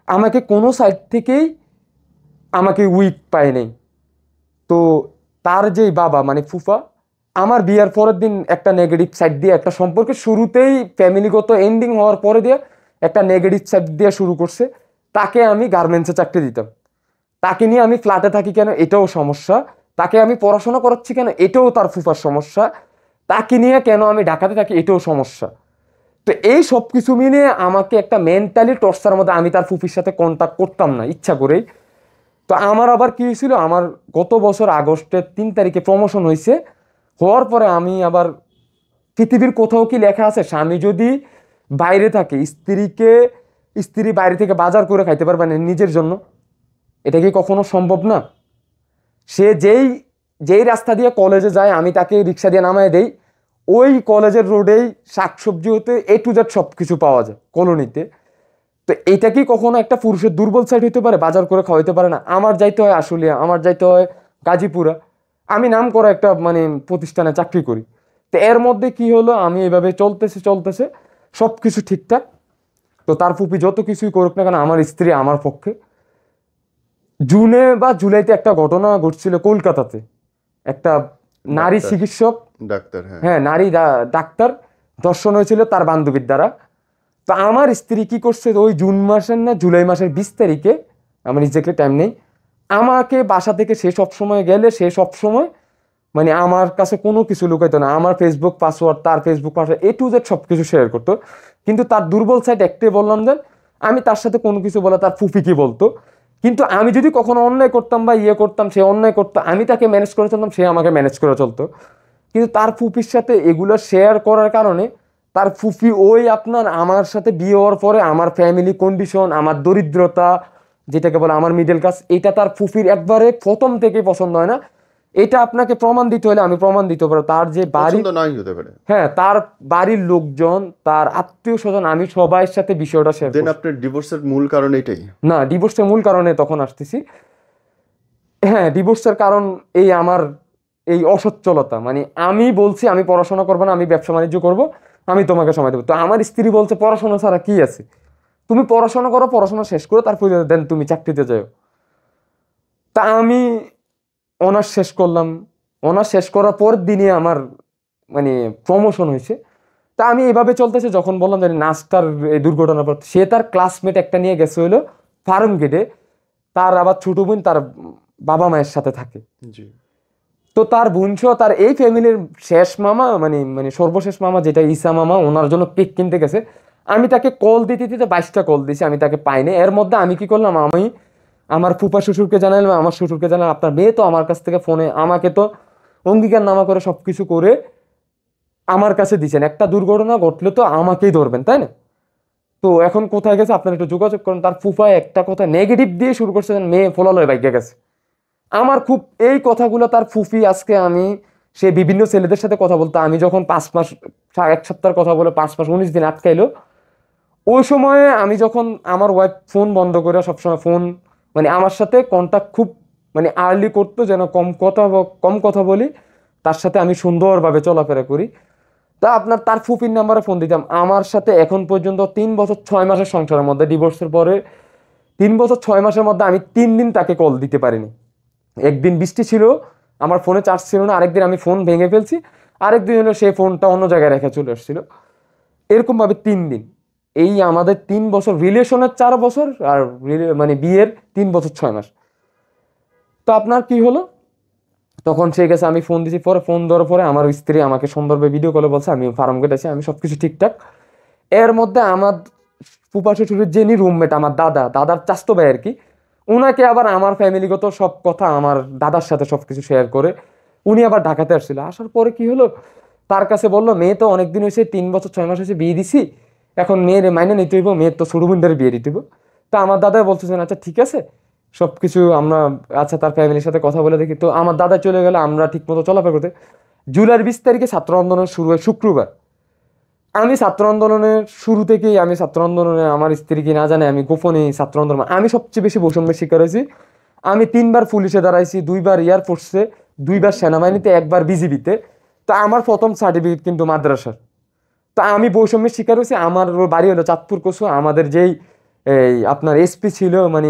আমাকে কোনো সাইড থেকেই আমাকে উইক পায় নাই। তো তার যেই বাবা মানে ফুফা, আমার বিয়ার পরের দিন একটা নেগেটিভ সাইড দিয়ে, একটা সম্পর্কের শুরুতেই ফ্যামিলিগত এন্ডিং হওয়ার পরে দিয়ে একটা নেগেটিভ সাইড দিয়ে শুরু করছে। তাকে আমি গার্মেন্টসে চাকরি দিতাম, তাকে নিয়ে আমি ফ্ল্যাটে থাকি কেন এটাও সমস্যা, তাকে আমি পড়াশোনা করাচ্ছি কেন এটাও তার ফুফার সমস্যা, তাকে নিয়ে কেন আমি ঢাকাতে থাকি এটাও সমস্যা। তো এই সব কিছু মিলিয়ে আমাকে একটা মেন্টালি টর্চার মধ্যে, আমি তার ফুফির সাথে কন্ট্যাক্ট করতাম না ইচ্ছা করেই। তো আমার আবার কি হয়েছিল, আমার গত বছর আগস্টের 3 তারিখে প্রমোশন হয়েছে। হওয়ার পরে আমি আবার, পৃথিবীর কোথাও কি লেখা আছে স্বামী যদি বাইরে থাকে স্ত্রী বাইরে থেকে বাজার করে খাইতে পারবে না নিজের জন্য? এটা কি কখনো সম্ভব না? সে যেই রাস্তা দিয়ে কলেজে যায় আমি তাকে রিক্সা দিয়ে নামায় দেই, ওই কলেজের রোডেই শাকসবজি হতে A to Z সব কিছু পাওয়া যায় কলোনিতে। তো এটা কি কখনো একটা পুরুষের দুর্বল সাইড হতে পারে? বাজার করে খাওয়াইতে পারে না? আমার যাইতে হয় আশুলিয়া, আমার যাইতে হয় গাজীপুরা, আমি নাম করা একটা মানে প্রতিষ্ঠানে চাকরি করি। তো এর মধ্যে কি হলো, আমি এভাবে চলতেছে সব কিছু ঠিকঠাক। তো তার ফুপি যত কিছুই করুক না কেন, আমার স্ত্রী আমার পক্ষে। জুনে বা জুলাইতে একটা ঘটনা ঘটছিল কলকাতাতে, একটা নারী
ডাক্তার।
চিকিৎসক,
ডাক্তার, হ্যাঁ।
হ্যাঁ নারী ডাক্তার ধর্ষণ হয়েছিল তার বান্ধবীর দ্বারা। তো আমার স্ত্রী কি করছে, ওই জুন মাসের না জুলাই মাসের 20 তারিখে, আমার এক্স্যাক্টলি টাইম নেই, আমাকে বাসা থেকে সে সবসময় গেলে সে সবসময় মানে আমার কাছে কোনো কিছু লুকাইতো না, আমার ফেসবুক পাসওয়ার্ড, তার Facebook password A to Z সব কিছু শেয়ার করতো। কিন্তু তার দুর্বল সাইড একটাই বললাম, যে আমি তার সাথে কোনো কিছু বলে তার ফুফি কি বলতো। কিন্তু আমি যদি কখনো অন্যায় করতাম বা করতাম, সে অন্যায় করতো, আমি তাকে ম্যানেজ করে চলতাম, সে আমাকে ম্যানেজ করে চলতো। কিন্তু তার ফুফির সাথে এগুলো শেয়ার করার কারণে তার ফুফি ওই আপনার আমার সাথে বিয়ে হওয়ার পরে আমার ফ্যামিলি কন্ডিশন, আমার দরিদ্রতা যেটাকে বলে আমার মিডল ক্লাস, এটা তার ফুফির একবারে প্রথম থেকে পছন্দ হয় না। এটা আপনাকে প্রমাণ দিতে হলে আমি প্রমাণ দিতে পারবো, তার যে বাড়ি,
পছন্দ নাই হতে পারে।
হ্যাঁ তার বাড়ির লোকজন, তার আত্মীয় স্বজন, আমি সবার সাথে বিষয়টা শেয়ার
দেন
করি।
আপনার ডিভোর্সের মূল কারণ এটাই?
না, ডিভোর্সের মূল কারণে তখন আসতেছি। হ্যাঁ, ডিভোর্সের কারণ এই আমার এই অসচ্ছলতা, মানে আমি বলছি আমি পড়াশোনা করবো না, আমি ব্যবসা বাণিজ্য করবো, আমি তোমাকে সময় দেবো। তো আমার স্ত্রী বলছে পড়াশোনা ছাড়া কি আছে, তুমি পড়াশোনা করো, পড়াশোনা শেষ করো, তারপরে দেন তুমি চাকরিতে যাও। তা আমি অনার্স শেষ করলাম, অনার্স শেষ করার পর দিনই আমার মানে প্রমোশন হয়েছে। তা আমি এভাবে চলতেছে, যখন বললাম যে নাচটার এই দুর্ঘটনার পর, সে তার ক্লাসমেট একটা নিয়ে গেছে হলো ফার্ম গেটে, তার আবার ছোট বোন তার বাবা মায়ের সাথে থাকে।
জি।
তো তার বোন সহ তার এই ফ্যামিলির শেষ মামা মানে মানে সর্বশেষ মামা যেটা ঈসা মামা, ওনার জন্য কেক কিনতে গেছে। আমি তাকে কল দিতে 22টা কল দিয়েছি, আমি তাকে পাইনি। এর মধ্যে আমি কি করলাম, আমি আমার ফুফা শ্বশুরকে জানালাম, আমার শ্বশুরকে জানালাম, আপনার মেয়ে তো আমার কাছ থেকে ফোনে আমাকে তো অঙ্গীকার নামা করে সবকিছু করে আমার কাছে দিচ্ছেন, একটা দুর্ঘটনা ঘটলে তো আমাকেই ধরবেন তাই না? তো এখন কোথায় গেছে আপনার একটু যোগাযোগ করেন। তার ফুফা একটা কথা নেগেটিভ দিয়ে শুরু করছে, মেয়ে ফোলালয় বাইকে গেছে। আমার খুব এই কথাগুলো তার ফুফি, আজকে আমি সে বিভিন্ন ছেলেদের সাথে কথা বলতো, আমি যখন 5 মাস 1 সপ্তাহের কথা বলে 5 মাস 19 দিন আটকাইলো, ওই সময়ে আমি যখন আমার ওয়াইফ ফোন বন্ধ করে সবসময় ফোন মানে আমার সাথে কন্ট্যাক্ট খুব মানে আর্লি করতো, যেন কম কথা বলি, তার সাথে আমি সুন্দরভাবে চলাফেরা করি। তা আপনার তার ফুফির নাম্বারে ফোন দিতাম। আমার সাথে এখন পর্যন্ত 3 বছর 6 মাসের সংসারের মধ্যে, ডিভোর্সের পরে 3 বছর 6 মাসের মধ্যে আমি 3 দিন তাকে কল দিতে পারিনি। একদিন বৃষ্টি ছিল, আমার ফোনে চার্জ ছিল না, আরেকদিন আমি ফোন ভেঙে ফেলছি, আরেকদিন হলো সে ফোনটা অন্য জায়গায় রেখে চলে আসছিল। এরকম ভাবে 3 দিন। এই আমাদের 3 বছর রিলেশনের 4 বছর, আর মানে বিয়ের 3 বছর 6 মাস। তো আপনার কি হলো, তখন সে গেছে, আমি ফোন দিছি, পরে ফোন দেওয়ার পরে আমার স্ত্রী আমাকে সুন্দরভাবে ভিডিও কলে বলছে আমি ফার্ম গেট আছি, আমি সবকিছু ঠিকঠাক। এর মধ্যে আমার ফুপা শ্বশুরের যিনি রুমমেট, আমার দাদার চাস্তো ভাই আর কি, উনাকে আবার আমার ফ্যামিলিগত সব কথা আমার দাদার সাথে সবকিছু শেয়ার করে উনি আবার ঢাকাতে আসছিল। আসার পরে কি হলো, তার কাছে বললো মেয়ে তো অনেকদিন হয়েছে, 3 বছর 6 মাস হয়েছে বিয়ে দিছি, এখন মেয়ের মাইনে নিতে হইব, মেয়ের তো ছোট বোনদের বিয়ে দিতে হইব। তা আমার দাদা বলতেছেন আচ্ছা ঠিক আছে সবকিছু আমরা, আচ্ছা তার ফ্যামিলির সাথে কথা বলে দেখি। তো আমার দাদা চলে গেলে আমরা ঠিক মতো চলাফেরা করতে। জুলাইয়ের 20 তারিখে ছাত্র আন্দোলন শুরু হয় শুক্রবার। আমি ছাত্র আন্দোলনের শুরু থেকেই, আমি ছাত্র আন্দোলনে আমার স্ত্রীকে না জানে আমি গোপনে ছাত্র আন্দোলন, আমি সবচেয়ে বেশি বৈষম্যের শিকার হয়েছি। আমি 3বার পুলিশে দাঁড়াইছি, 2বার এয়ারফোর্সে, 2বার সেনাবাহিনীতে, 1বার বিজিবিতে। তা আমার প্রথম সার্টিফিকেট কিন্তু মাদ্রাসার। তা আমি বৈষম্যের শিকার হয়েছি। আমার বাড়ি হলো চাঁদপুর কসু। আমাদের যেই এই আপনার এসপি ছিল মানে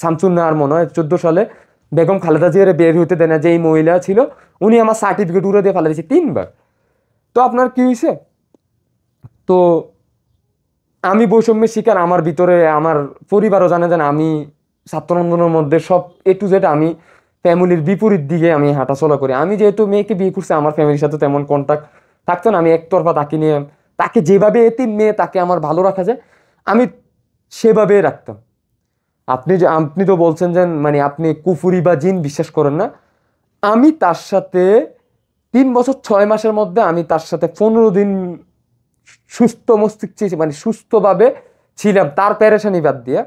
শামসুন নাহার মনে হয় 14 সালে, বেগম খালেদা জিয়ারে বের হইতে দেয় না, যে এই মহিলা ছিল উনি আমার সার্টিফিকেট উড়ে দিয়ে ফেলে দিয়েছে 3 বার। তো আপনার কি হয়েছে, তো আমি বৈষম্যের শিকার, আমার ভিতরে আমার পরিবারও জানে যে আমি ছাত্র আন্দোলনের মধ্যে সব এ টু জেড আমি ফ্যামিলির বিপরীত দিকে আমি হাঁটাচলা করি। আমি যেহেতু মেয়েকে বিয়ে করছি, আমার ফ্যামিলির সাথে তেমন কন্ট্যাক্ট থাকতো না, আমি একতরফা তাকে নিয়ে, তাকে যেভাবে এতিম মেয়ে তাকে আমার ভালো রাখা যায় আমি সেভাবে রাখতাম। আপনি তো বলছেন যে মানে আপনি কুফুরি বা জিন বিশ্বাস করেন না। আমি তার সাথে 3 বছর 6 মাসের মধ্যে আমি তার সাথে 15 দিন সুস্থ মস্তিষ্কে মানে সুস্থভাবে ছিলাম, তার পেরেশানি বাদ দিয়া।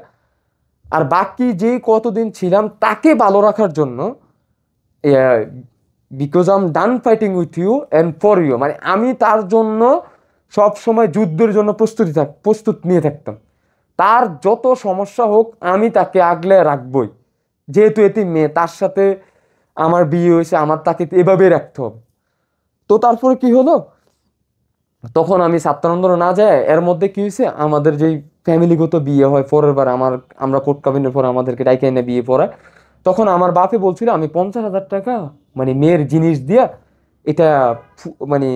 আর বাকি যে কতদিন ছিলাম তাকে ভালো রাখার জন্য, because I am done fighting with you and for you, মানে আমি তার জন্য সব সময় যুদ্ধের জন্য প্রস্তুত নিয়ে থাকতাম। তার যত সমস্যা হোক আমি তাকে আগলে রাখবই, যেহেতু এটি মেয়ে, তার সাথে আমার বিয়ে হয়েছে, আমার তাকে এভাবেই রাখতে হবে। তো তারপরে কি হলো, তখন আমি ছাত্র আন্দোলন না যায়, এর মধ্যে কি হয়েছে, আমাদের যেই ফ্যামিলিগত বিয়ে হয় পরের বার, আমরা কোর্ট কাবিনের পর আমাদেরকে ডাইকে এনে বিয়ে পড়ায়, তখন আমার বাপে বলছিল আমি 50,000 টাকা মানে মেয়ের জিনিস দিয়া এটা মানে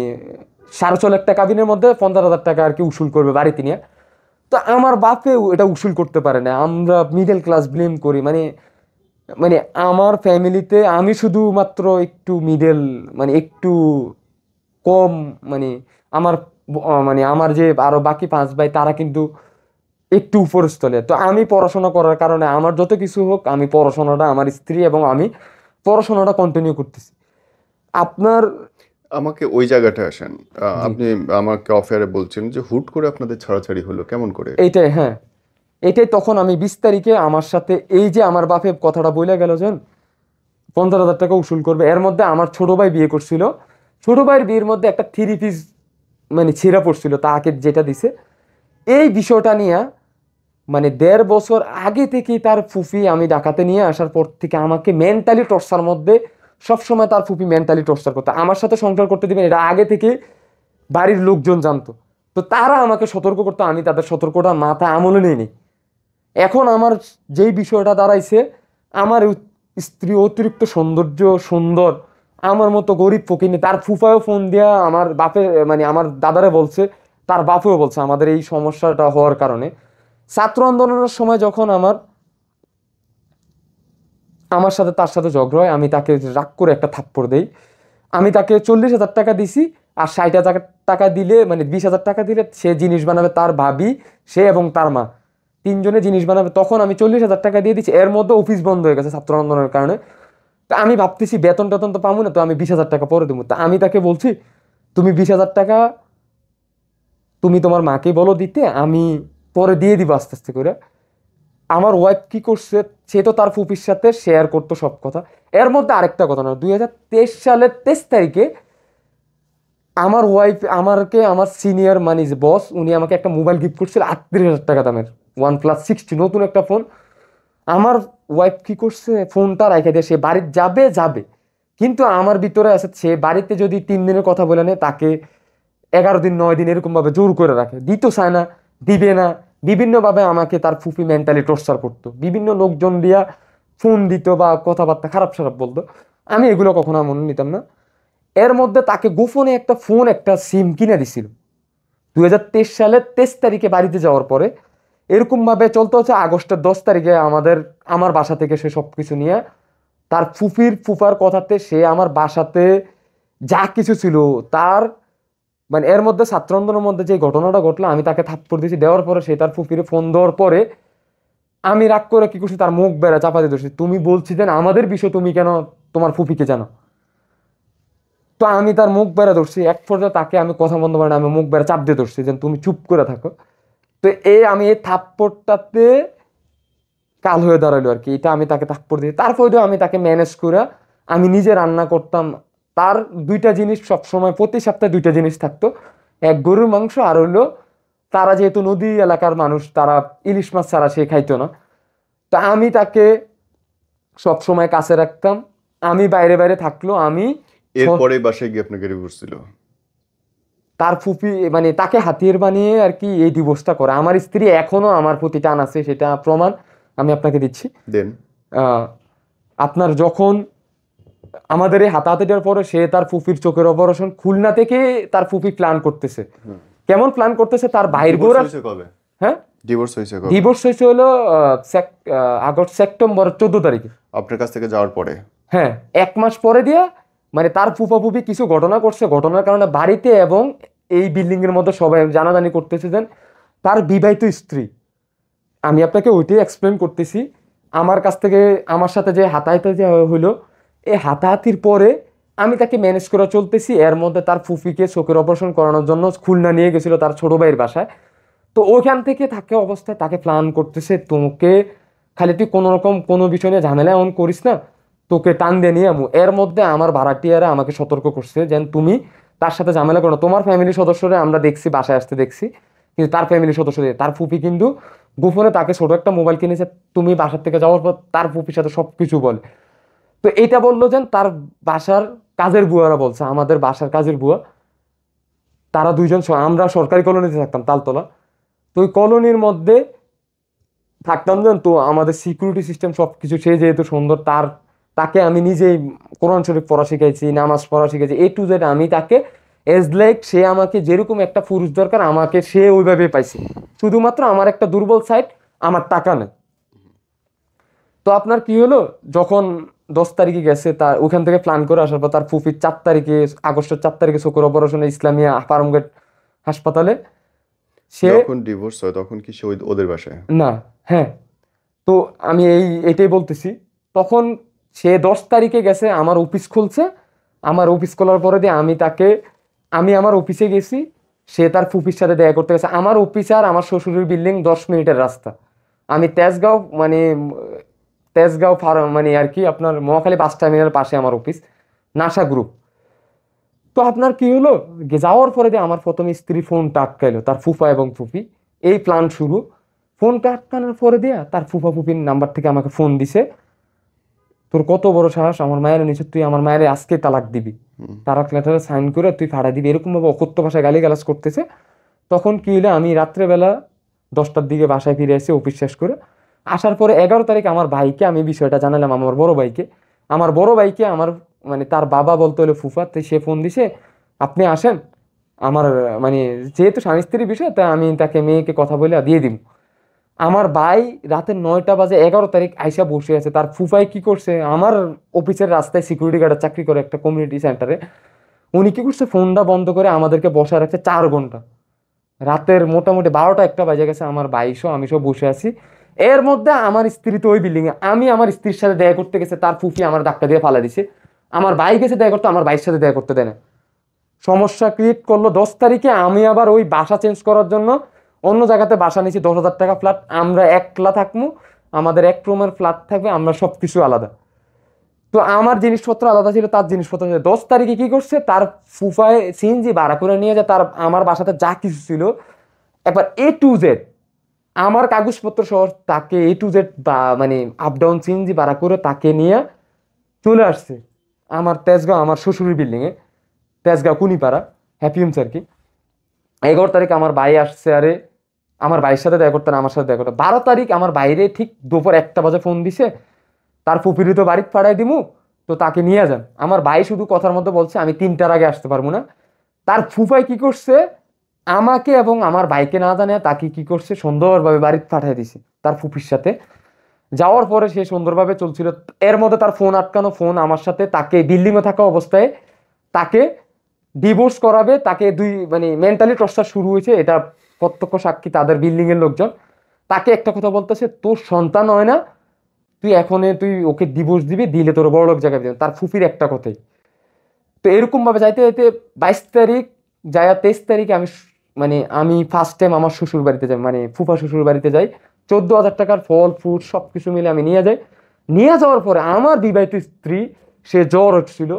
1.5 লাখ টাকা কাবিনের মধ্যে 50,000 টাকা আর কি উসুল করবে বাড়িতে নিয়ে। তো আমার বাপে এটা উসুল করতে পারে না, আমরা মিডল ক্লাস ব্লেম করি, মানে মানে আমার ফ্যামিলিতে আমি শুধুমাত্র একটু মিডল, মানে একটু কম, মানে আমার মানে আমার যে আরো বাকি 5 ভাই তারা কিন্তু একটু উপরস্থলে। তো আমি পড়াশোনা করার কারণে আমার যত কিছু হোক আমি পড়াশোনাটা, আমার স্ত্রী এবং আমি পড়াশোনাটা কন্টিনিউ করতেছি। আপনার
আমাকে ওই জায়গাটা আসেন।
জি,
আপনি আমাকে অফেয়ারে বলছেন যে হুট করে আপনাদের ছাড়াছাড়ি হলো, কেমন করে?
এইটাই, হ্যাঁ এটাই। তখন আমি 20 তারিখে আমার সাথে এই যে আমার বাপে কথাটা বলে গেল যে 15,000 টাকা উসুল করবে, এর মধ্যে আমার ছোট ভাই বিয়ে করছিল, ছোট ভাইয়ের বিয়ের মধ্যে একটা 3 পিস মানে ছিঁড়া পড়ছিল তাকে যেটা দিছে, এই বিষয়টা নিয়ে মানে 1.5 বছর আগে থেকেই তার ফুফি, আমি ঢাকাতে নিয়ে আসার পর থেকে আমাকে মেন্টালি টর্চার মধ্যে, সবসময় তার ফুফি মেন্টালি টর্চার করতো, আমার সাথে সংসার করতে দিবেন এটা আগে থেকে বাড়ির লোকজন জানতো। তো তারা আমাকে সতর্ক করতো, আমি তাদের সতর্কটা মাথায় আমলে নিইনি। এখন আমার যেই বিষয়টা দাঁড়াইছে, আমার স্ত্রী অতিরিক্ত সৌন্দর্য, সুন্দর, আমার মতো গরিব ফকিনি, তার ফুফায়ও ফোন দিয়া আমার বাপে মানে আমার দাদারে বলছে, তার বাপেও বলছে আমাদের এই সমস্যাটা হওয়ার কারণে। ছাত্র আন্দোলনের সময় যখন আমার আমার সাথে তার সাথে ঝগড়া হয়, আমি তাকে রাগ করে একটা থাপ্পড় দেই। আমি তাকে 40,000 টাকা দিছি, আর 60,000 টাকা দিলে মানে 20,000 টাকা দিলে সে জিনিস বানাবে, তার ভাবি, সে এবং তার মা, 3 জনে জিনিস বানাবে। তখন আমি 40,000 টাকা দিয়ে দিচ্ছি, এর মধ্যে অফিস বন্ধ হয়ে গেছে ছাত্র আন্দোলনের কারণে। তা আমি ভাবতেছি বেতন টেতন তো পাবো না, তো আমি 20,000 টাকা পরে দেবো। তা আমি তাকে বলছি তুমি 20,000 টাকা তুমি তোমার মাকে বলো দিতে, আমি পরে দিয়ে দিব আস্তে আস্তে করে। আমার ওয়াইফ কি করছে, সে তো তার ফুপির সাথে শেয়ার করতো সব কথা। এর মধ্যে আরেকটা কথা, না 2023 সালের 23 তারিখে আমার ওয়াইফ আমাকে, আমার সিনিয়র মানে যে বস, উনি আমাকে একটা মোবাইল গিফট করছিল 38,000 টাকা দামের, OnePlus 60 নতুন একটা ফোন। আমার ওয়াইফ কি করছে, ফোনটা রেখে দিয়ে সে বাড়িতে যাবে যাবে, কিন্তু আমার ভিতরে আছে সে বাড়িতে যদি 3 দিনের কথা বলে নেয়, তাকে 11 দিন 9 দিন এরকম ভাবে জোর করে রাখে, দিতে চায় না, দিবে না, বিভিন্নভাবে আমাকে তার ফুফি মেন্টালি টর্চার করতো, বিভিন্ন লোকজন দিয়া ফোন দিত বা কথাবার্তা খারাপ খারাপ বলতো। আমি এগুলো কখনো মনে নিতাম না। এর মধ্যে তাকে গোপনে একটা ফোন, একটা সিম কিনে দিছিল 2023 সালের 23 তারিখে বাড়িতে যাওয়ার পরে। এরকম ভাবে চলতে হচ্ছে, আগস্টের 10 তারিখে আমার বাসা থেকে সে সবকিছু নিয়ে তার ফুফার কথাতে সে আমার বাসাতে যা কিছু ছিল তার, মানে এর মধ্যে ছাত্র আন্দোলনের মধ্যে যে ঘটনাটা ঘটলো, আমি তাকে থাপ্পড় দিয়েছি, দেওয়ার পরে সে তার ফুফিরে ফোন দেওয়ার পরে আমি রাগ করে কি করছি, তার মুখ বেড়া চাপা দিয়ে ধরছি, তুমি বলছি দেন আমাদের বিষয় তুমি কেন তোমার ফুফিকে জানো। তো আমি তার মুখ বেড়া ধরছি, এক পর্যায়ে তাকে আমি কথা বন্ধ পারি না, আমি মুখ বেড়া চাপ দিয়ে ধরছি যে তুমি চুপ করে থাকো। তো আমি এই থাপ্পড়টাতে কাল হয়ে দাঁড়ালো আর কি, এটা আমি তাকে থাপ্পড় দিই। তারপরেও আমি তাকে ম্যানেজ করে আমি নিজে রান্না করতাম। তার 2টা জিনিস সবসময়, প্রতি সপ্তাহে 2টা জিনিস থাকতো, এক গরুর মাংস, আর হইলো তারা যেহেতু নদী এলাকার মানুষ, তারা ইলিশ মাছ ছাড়া সে খাইতো না। তা আমি তাকে সবসময় কাছে রাখতাম, আমি বাইরে বাইরে থাকলো, আমি
এরপরে বাসায় গিয়ে আপনাকে ডিভোর্স দিল?
তার ফুপি মানে তাকে হাতিয়ার বানিয়ে আর কি এই ডিভোর্সটা করে। আমার স্ত্রী এখনো আমার প্রতি টান আছে, সেটা প্রমাণ আমি আপনাকে দিচ্ছি।
দেন।
আহ, আপনার যখন আমাদের এই হাতাহাতি দেওয়ার পরে সে তার ফুফির চোখের অপারেশন খুলনা থেকে তার ফুফি প্ল্যান করতেছে। কেমন প্ল্যান করতেছে, তার বাইর বোরা,
কবে
হ্যাঁ
ডিভোর্স হয়েছে কবে?
ডিভোর্স হয়েছে হলো আগস্ট সেপ্টেম্বর 14 তারিখে
আপনার কাছ থেকে যাওয়ার পরে?
হ্যাঁ, 1 মাস পরে দিয়া, মানে তার ফুফা ফুফি কিছু ঘটনা করছে, ঘটনার কারণে বাড়িতে এবং এই বিল্ডিং এর মধ্যে সবাই জানাজানি করতেছে যে তার বিবাহিত স্ত্রী। আমি আপনাকে ওইটাই এক্সপ্লেন করতেছি। আমার কাছ থেকে আমার সাথে যে হাতাহাতি হইলো, এই হাতাহাতির পরে আমি তাকে ম্যানেজ করে চলতেছি। এর মধ্যে তার ফুফিকে চোখের অপারেশন করানোর জন্য খুলনা নিয়ে গেছিল তার ছোট ভাইয়ের বাসায়। তো ওইখান থেকে থাকা অবস্থায় তাকে প্ল্যান করতেছে, তোমাকে খালি তুই কোনো রকম কোনো বিষয় নিয়ে ঝামেলা এমন করিস না, তোকে টান দিয়ে নিয়ে আমু। এর মধ্যে আমার ভাড়াটিয়ারা আমাকে সতর্ক করছে যে তুমি তার সাথে ঝামেলা করো না। তোমার ফ্যামিলির সদস্যরা আমরা দেখছি বাসায় আসতে দেখছি, কিন্তু তার ফ্যামিলির সদস্য তার ফুপি কিন্তু গোপনে তাকে ছোট একটা মোবাইল কিনেছে। তুমি বাসার থেকে যাওয়ার পর তার ফুপির সাথে সব কিছু বলে। তো এইটা বললো যে তার বাসার কাজের বুয়ারা বলছে, আমাদের বাসার কাজের বুয়া তারা দুইজন, আমরা সরকারি কলোনিতে থাকতাম তালতলা, তো ওই কলোনির মধ্যে থাকতাম যেন, তো আমাদের সিকিউরিটি সিস্টেম সব কিছু, সে যেহেতু সুন্দর, তাকে আমি নিজেই কোরআন শরীফ পড়া শিখাইছি, নামাজ পড়া শিখাইছি, A to Z আমি তাকে এজ লাইক সে আমাকে যেরকম একটা পুরুষ দরকার আমাকে সে ওইভাবে পাইছে। শুধুমাত্র আমার একটা দুর্বল সাইড, আমার টাকা নেই। তো আপনার কি হলো, যখন 10 তারিখে গেছে, তার ওখান থেকে প্ল্যান করে আসার পর তার ফুফির 4 তারিখে, আগস্টের 4 তারিখে চোখের অপারেশনে ইসলামিয়া ফার্মগেট হাসপাতালে। সে
যখন ডিভোর্স হয় তখন কি সে ওদের বাসায়?
না, হ্যাঁ, তো আমি এটাই বলতেছি। তখন সে 10 তারিখে গেছে, আমার অফিস খুলছে, আমার অফিস খোলার পরে দিয়ে আমি আমার অফিসে গেছি, সে তার ফুফির সাথে দেখা করতে গেছে। আমার অফিস আর আমার শ্বশুরের বিল্ডিং 10 মিনিটের রাস্তা। আমি তেজগাঁও মানে আর কি আপনার মহাখালী বাস টার্মিনাল পাশে আমার অফিস, নাসা গ্রুপ। তো আপনার কি হলো, যাওয়ার পরে দিয়ে আমার প্রথমে স্ত্রী ফোনটা আটকাইলো, তার ফুফা এবং ফুফি, এই প্ল্যান শুরু। ফোনটা আটকানোর পরে দিয়া তার ফুফা ফুফির নাম্বার থেকে আমাকে ফোন দিছে, তোর কত বড় সাহস আমার মায়ের নিচে, তুই আমার মায়ের আজকে তালাক দিবি, তালাক লেটারে সাইন করে তুই ফাড়া দিবি, এরকম ভাবে অকথ্য ভাষায় গালিগালাজ করতেছে। তখন কি হলো, আমি রাত্রেবেলা 10টার দিকে বাসায় ফিরে আসি অফিস শেষ করে। আসার পরে 11 তারিখ আমার ভাইকে আমি বিষয়টা জানালাম, আমার বড় ভাইকে। আমার মানে তার বাবা বলতে হলো ফুফা, তো সে ফোন দিছে, আপনি আসেন আমার, মানে যেহেতু স্বামী স্ত্রীর বিষয়, তাই আমি তাকে মেয়েকে কথা বলে দিয়ে দিব। আমার ভাই রাতে 9টা বাজে 11 তারিখ আইসা বসে আছে। তার ফুফাই কি করছে, আমার অফিসের রাস্তায় সিকিউরিটি গার্ডের চাকরি করে একটা কমিউনিটি সেন্টারে, উনি কি করছে, ফোনটা বন্ধ করে আমাদেরকে বসা রাখছে 4 ঘন্টা। রাতের মোটামুটি 12টা-1টা বাজে গেছে, আমার ভাইসহ আমি সব বসে আছি। এর মধ্যে আমার স্ত্রী তো ওই বিল্ডিং এ, আমি আমার স্ত্রীর সাথে দেখা করতে গেছে, তার ফুফি আমার ধাক্কা দিয়ে ফালা দিছে। আমার ভাই গেছে দেখা করতে, আমার ভাইয়ের সাথে দেখা করতে দেয় না, সমস্যা ক্রিয়েট করলো। 10 তারিখে আমি আবার ওই বাসা চেঞ্জ করার জন্য অন্য জায়গাতে বাসা নিয়েছি, 10,000 টাকা ফ্ল্যাট, আমরা একলা থাকবো, আমাদের এক রুমের ফ্ল্যাট থাকবে, আমরা সব কিছু আলাদা। তো আমার জিনিসপত্র আলাদা ছিল, তার জিনিসপত্র ছিল। 10 তারিখে কি করছে, তার ফুফায় সিএনজি ভাড়া করে নিয়ে যায়, তার আমার বাসাতে যা কিছু ছিল একবার A to Z, আমার কাগজপত্র সহ তাকে A to Z বা মানে আপ ডাউন সিএনজি ভাড়া করে তাকে নিয়ে চলে আসছে আমার তেজগাঁও, আমার শ্বশুরের বিল্ডিংয়ে, তেজগাঁও কুনিপাড়া হ্যাপি হোমস আর কি। 11 তারিখ আমার ভাই আসছে, আরে আমার ভাইয়ের সাথে দেখা করতে না, আমার সাথে দেখা করতে। 12 তারিখ আমার বাইরে ঠিক দুপুর 1টা বাজে ফোন দিছে, তার ফুপিরি তো বাড়িতে পাঠাই দিমু, তো তাকে নিয়ে যান। আমার ভাই শুধু কথার মধ্যে বলছে আমি 3টার আগে আসতে পারবো না। তার ফুফাই কি করছে, আমাকে এবং আমার ভাইকে না জানে তাকে কি করছে, সুন্দরভাবে বাড়িতে পাঠিয়ে দিছে তার ফুপির সাথে। যাওয়ার পরে সে সুন্দরভাবে চলছিল, এর মধ্যে তার ফোন আটকানো, ফোন আমার সাথে, তাকে বিল্ডিংয়ে থাকা অবস্থায় তাকে ডিভোর্স করাবে, তাকে মানে মেন্টালি টর্চার শুরু হয়েছে, এটা প্রত্যক্ষ সাক্ষী তাদের বিল্ডিং এর লোকজন। তাকে একটা কথা বলতেছে, তোর সন্তান হয় না, তুই ওকে ডিভোর্স দিবি, দিলে তোর বড় লোক জায়গায় দিবে, তার ফুফির একটা কথাই। তো এরকম ভাবে যাইতে যাইতে 22 তারিখ যায়, 23 তারিখে আমি ফার্স্ট টাইম আমার শ্বশুর বাড়িতে যাই, মানে ফুফা শ্বশুর বাড়িতে যাই। 14,000 টাকার ফল ফ্রুট সবকিছু মিলে আমি নিয়ে যাই। নিয়ে যাওয়ার পরে আমার বিবাহিত স্ত্রী, সে জ্বর হচ্ছিল,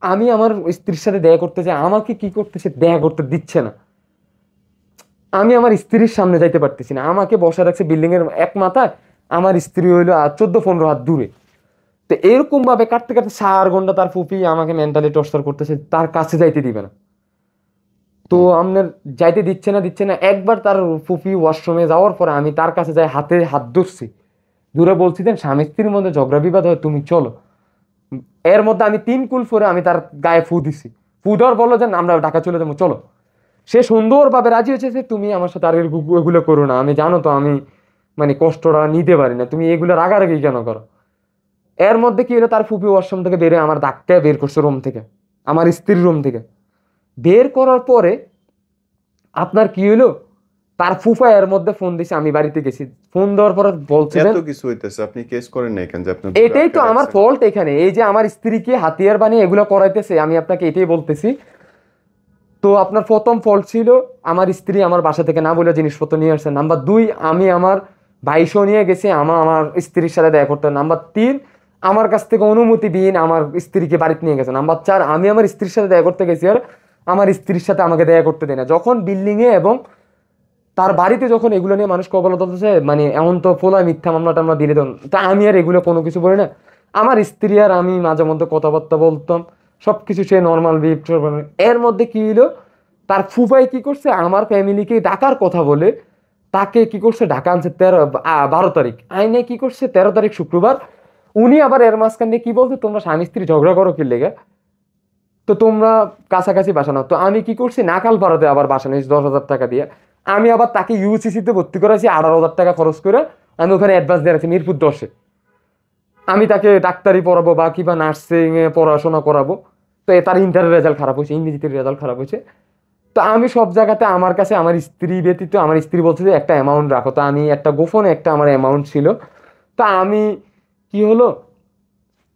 আমি আমার স্ত্রীর সাথে দেখা করতে চাই, আমাকে কি করতেছে, দেখা করতে দিচ্ছে না। আমি আমার স্ত্রীর সামনে যাইতে পারতেছি না, আমাকে বসা রাখছে বিল্ডিং এর এক মাথায়, আমার স্ত্রী হইলো 14-15 হাত দূরে। তো এরকম ভাবে কাটতে কাটতে 4 ঘন্টা তার ফুপি আমাকে মেন্টালি টর্চার করতেছে, তার কাছে যাইতে দিবে না। তো আপনার যাইতে দিচ্ছে না। একবার তার ফুপি ওয়াশরুমে যাওয়ার পরে আমি তার কাছে যাই, হাতে হাত ধরছি, দূরে বলছিলেন স্বামী স্ত্রীর মধ্যে ঝগড়া বিবাদ হয়, তুমি চলো। এর মধ্যে আমি 3 কুল পরে আমি তার গায়ে ফু দিছি। ফু দেওয়ার বললো যে আমরা ঢাকা চলে যাবো, চলো। সে সুন্দরভাবে রাজি হয়েছে যে তুমি আমার সাথে আর এগুলো করো না, আমি জানো তো আমি মানে কষ্টটা নিতে পারি না, তুমি এগুলো রাগারাগি কেন করো। এর মধ্যে কি হলো, তার ফুপি ওয়াশরুম থেকে বেরোয় আমার ডাক্তার বের করছে রুম থেকে, আমার স্ত্রীর রুম থেকে বের করার পরে আপনার কি হলো, তার ফুফা এর মধ্যে ফোন দিছে, আমি বাড়িতে গেছি, ফোন দেওয়ার পরে বলছে
এত কিছু হইতেছে, আপনি কেস করেন না কেন যে আপনার
এটাই তো আমার ফল্ট এখানে, এই যে আমার স্ত্রীকে হাতিয়ার বানিয়ে এগুলো করাইতেছে, আমি আপনাকে এটাই বলতেছি। তো আপনার প্রথম ফল্ট ছিল আমার স্ত্রী আমার বাসা থেকে না বলে জিনিসপত্র নিয়ে আসছে। নাম্বার 2, আমি আমার ভাইসও নিয়ে গেছি আমার স্ত্রীর সাথে দেখা করতে। নাম্বার 3, আমার কাছ থেকে অনুমতিবিহীন আমার স্ত্রীকে বাড়িতে নিয়ে গেছে। নাম্বার 4, আমি আমার স্ত্রীর সাথে দেখা করতে গেছি আর আমার স্ত্রীর সাথে আমাকে দেখা করতে দেয় না। যখন বিল্ডিংয়ে এবং তার বাড়িতে যখন এগুলো নিয়ে মানুষ কবল ধরতেছে, মানে এমন তো ফোলা মিথ্যা মামলাটা আমরা দিলে দেন, তা আমি আর এগুলো কোনো কিছু বলি না। আমার স্ত্রী আর আমি মাঝে মধ্যে কথাবার্তা বলতাম, সবকিছু সে নর্মাল বিহেভ। এর মধ্যে কি হলো, তার ফুফাই কি করছে, আমার ফ্যামিলিকে ডাকার কথা বলে তাকে কি করছে ঢাকা আনছে 12 তারিখ, আইনে কি করছে 13 তারিখ শুক্রবার। উনি আবার এর মাঝখানে কি বলছে, তোমরা স্বামী স্ত্রী ঝগড়া করো কি লেগে, তো তোমরা কাছাকাছি বাসা নাও। তো আমি কি করছি, নাকাল পাড়াতে আবার বাসা নিয়েছি 10,000 টাকা দিয়ে। আমি আবার তাকে ইউসিসিতে ভর্তি করেছি 18,000 টাকা খরচ করে, আমি ওখানে অ্যাডভান্স দিয়ে রাখছি মিরপুর 10-এ। আমি তাকে ডাক্তারি পড়াবো বা কিংবা নার্সিংয়ে পড়াশোনা করাবো। তো তার ইন্টারের রেজাল্ট খারাপ হয়েছে, ইংরেজিতে রেজাল্ট খারাপ হয়েছে। তো আমি সব জায়গাতে আমার কাছে আমার স্ত্রী ব্যতীত, আমার স্ত্রী বলছে যে একটা অ্যামাউন্ট রাখো, তো আমি একটা গোপনে একটা আমার অ্যামাউন্ট ছিল। তা আমি কি হলো,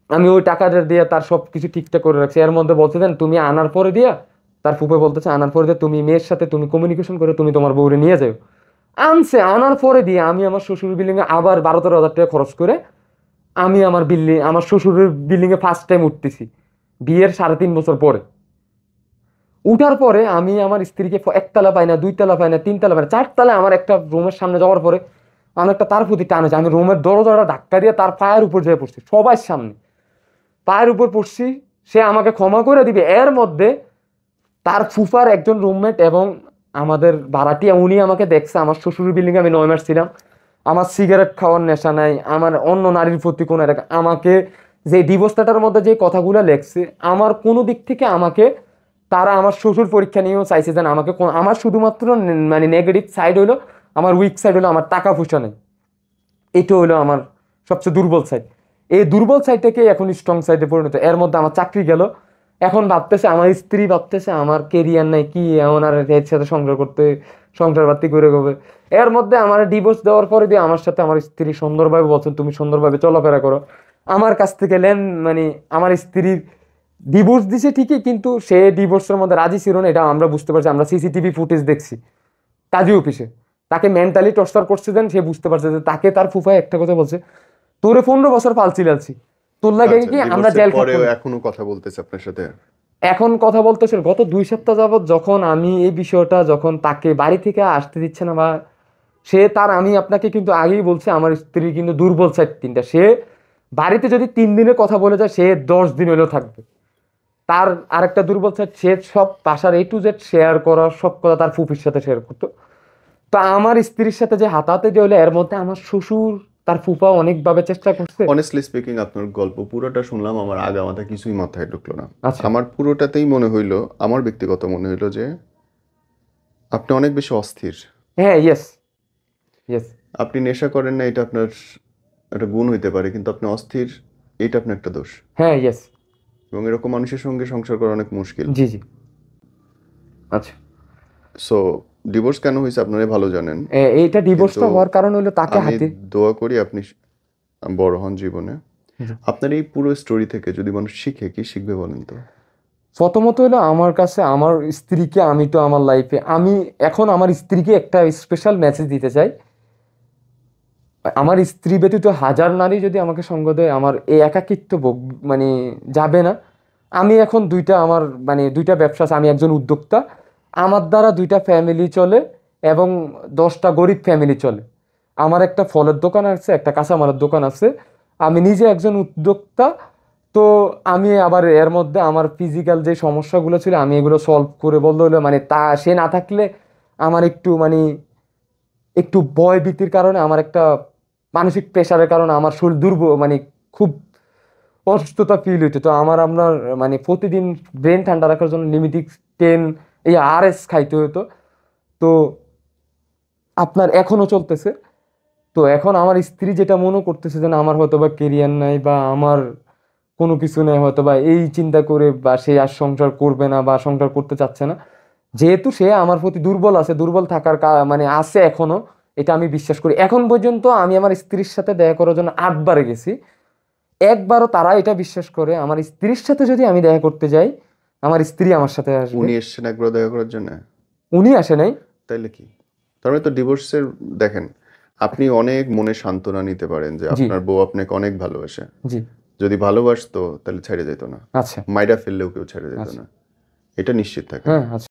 আমি ওই টাকাটা দিয়ে তার সব কিছু ঠিকঠাক করে রাখছি। এর মধ্যে বলতে দেন তুমি আনার পরে দিয়া, তার ফুপে বলতেছে আনার পরে দিয়ে তুমি মেয়ের সাথে তুমি কমিউনিকেশন করে তুমি তোমার বউরে নিয়ে যাও। আনছে, আনার পরে দিয়ে আমি আমার শ্বশুর বিল্ডিংয়ে আবার 12-13 হাজার টাকা খরচ করে আমি আমার শ্বশুরের বিল্ডিংয়ে ফার্স্ট টাইম উঠতেছি বিয়ের 3.5 বছর পরে। উঠার পরে আমি আমার স্ত্রীকে একতলা পাই না, 2 তলা পাই না, 3 তলা পাই না, 4 তলায় আমার একটা রুমের সামনে যাওয়ার পরে আমার একটা তার প্রতি টান হয়েছে। আমি রুমের দরজাটা ধাক্কা দিয়ে তার পায়ের উপর যেয়ে পড়ছি, সবার সামনে পায়ের উপর পড়ছি। সে আমাকে ক্ষমা করে দিবে। এর মধ্যে তার ফুফার একজন রুমমেট এবং আমাদের ভাড়াটিয়া, উনি আমাকে দেখছে আমার শ্বশুরের বিল্ডিংয়ে আমি 9 মাস ছিলাম, আমার সিগারেট খাওয়ার নেশা নাই, আমার অন্য নারীর প্রতি কোনো আমাকে যে ডিভোর্সটার মধ্যে যে কথাগুলো লেখছে, আমার কোনো দিক থেকে আমাকে তারা আমার শ্বশুর পরীক্ষা নিয়েও চাইছে যেন আমাকে আমার শুধুমাত্র মানে নেগেটিভ সাইড হলো, আমার উইক সাইড হলো আমার টাকা পয়সা নেই। এটা হলো আমার সবচেয়ে দুর্বল সাইড। এই দুর্বল সাইডটাকে এখন স্ট্রং সাইডে পরিণত। এর মধ্যে আমার চাকরি গেল, এখন ভাবতেছে আমার স্ত্রী ভাবতেছে আমার কেরিয়ার নাই, কি এমন আর এর সাথে সংসার করতে, সংসার বাতি করে গবে। এর মধ্যে আমার ডিভোর্স দেওয়ার পরে দিয়ে আমার সাথে আমার স্ত্রী সুন্দরভাবে বলছেন তুমি সুন্দরভাবে চলাফেরা করো। আমার কাছ থেকে মানে আমার স্ত্রীর ডিভোর্স দিছে ঠিকই, কিন্তু সে ডিভোর্সের মধ্যে রাজি ছিল না, এটা আমরা বুঝতে পারছি। আমরা সিসিটিভি ফুটেজ দেখছি কাজী অফিসে, তাকে মেন্টালি টর্চার করছে দেন, সে বুঝতে পারছে যে তাকে তার ফুফায় একটা কথা বলছে, তোরে 15 বছর পালছি লালছি, তোর লাগে কি আমরা জেল খাটবো।
এখনো কথা বলতেছে আপনার সাথে?
এখন কথা বলতেছে গত 2 সপ্তাহ যাবত, যখন আমি এই বিষয়টা যখন তাকে বাড়ি থেকে আসতে দিচ্ছে না বা সে তার, আমি আপনাকে কিন্তু আগেই বলছি আমার স্ত্রী কিন্তু দুর্বল সাইড 3টা। সে বাড়িতে যদি 3 দিনের কথা বলে যায় সে 10 দিন হলেও থাকবে। তার আরেকটা দুর্বল সাইড, সে সব বাসার A to Z শেয়ার করা, সব কথা তার ফুপির সাথে শেয়ার করতো। তো আমার স্ত্রীর সাথে যে হাতাহাতি যে হলো, এর মধ্যে আমার শ্বশুর তার ফুফা অনেকভাবে চেষ্টা করছে।
অনেস্টলি স্পিকিং আপনার গল্প পুরোটা শুনলাম, আমার আগা মাথা কিছুই মাথায় ঢুকলো না।
আচ্ছা।
আমার পুরোটাতেই মনে হইলো, আমার ব্যক্তিগত মনে হইলো যে আপনি অনেক বেশি অস্থির।
হ্যাঁ, ইয়েস ইয়েস।
আপনি নেশা করেন না, এটা আপনার একটা গুণ হইতে পারে, কিন্তু আপনি অস্থির, এটা আপনার একটা দোষ।
হ্যাঁ, ইয়েস।
এবং এরকম মানুষের সঙ্গে সংসার করা অনেক মুশকিল।
জি জি। আচ্ছা,
সো ডিভোর্স কেন হয়েছে আপনারা ভালো জানেন।
এইটা ডিভোর্সটা হওয়ার কারণ হলো তাকে
আমি
হাতে
দোয়া করি আপনি বড় হন জীবনে। আপনার এই পুরো স্টোরি থেকে যদি মানুষ শিখে, কি শিখবে বলেন তো?
প্রথমত হলো আমার কাছে আমার স্ত্রীকে, আমি তো আমার লাইফে আমি এখন আমার স্ত্রীকে একটা স্পেশাল মেসেজ দিতে চাই। আমার স্ত্রী ব্যতীত হাজার নারী যদি আমাকে সঙ্গ দেয়, আমার এই একাকিত্ব মানে যাবে না। আমি এখন আমার মানে 2টা ব্যবসা আছে, আমি একজন উদ্যোক্তা, আমার দ্বারা 2টা ফ্যামিলি চলে এবং 10টা গরিব ফ্যামিলি চলে। আমার একটা ফলের দোকান আছে, একটা কাঁচামালের দোকান আছে, আমি নিজে একজন উদ্যোক্তা। তো আমি আবার এর মধ্যে আমার ফিজিক্যাল যে সমস্যাগুলো ছিল আমি এগুলো সলভ করে বলতে হলো, মানে সে না থাকলে আমার একটু মানে একটু ভয় ভীতির কারণে আমার একটা মানসিক প্রেশারের কারণে আমার শরীর দুর্বল, মানে খুব অসুস্থতা ফিল হইতো। তো আমার আপনার মানে প্রতিদিন ব্রেন ঠান্ডা রাখার জন্য লিমিটিক 10 এই RS খাইতে হতো। তো আপনার এখনো চলতেছে। তো এখন আমার স্ত্রী যেটা মনে করতেছে যে না, আমার হয়তো বা কেরিয়ার নাই বা আমার কোনো কিছু নেই, হয়তো বা এই চিন্তা করে বা সে আর সংসার করবে না বা সংসার করতে চাচ্ছে না। যেহেতু সে আমার প্রতি দুর্বল আছে, দুর্বল থাকার মানে আছে এখনো, এটা আমি বিশ্বাস করি। এখন পর্যন্ত আমি আমার স্ত্রীর সাথে দেখা করার জন্য 8 বারে গেছি, একবারও তারা এটা বিশ্বাস করে আমার স্ত্রীর সাথে যদি আমি দেখা করতে যাই, আমার স্ত্রী আমার সাথে আসবে।
উনি এসছেন একবার দেখা করার জন্য?
উনি আসে নাই।
তাইলে কি, তার মানে তো ডিভোর্সের, দেখেন আপনি অনেক মনে সান্ত্বনা নিতে পারেন যে
জি
আপনার বউ আপনাকে অনেক ভালোবাসে।
জি।
যদি ভালোবাসতো তাহলে ছেড়ে যেত না,
আচ্ছা।
মাইরা ফেললেও কেউ ছেড়ে যেত
আচ্ছা।
না, এটা নিশ্চিত থাকে।
হ্যাঁ আচ্ছা।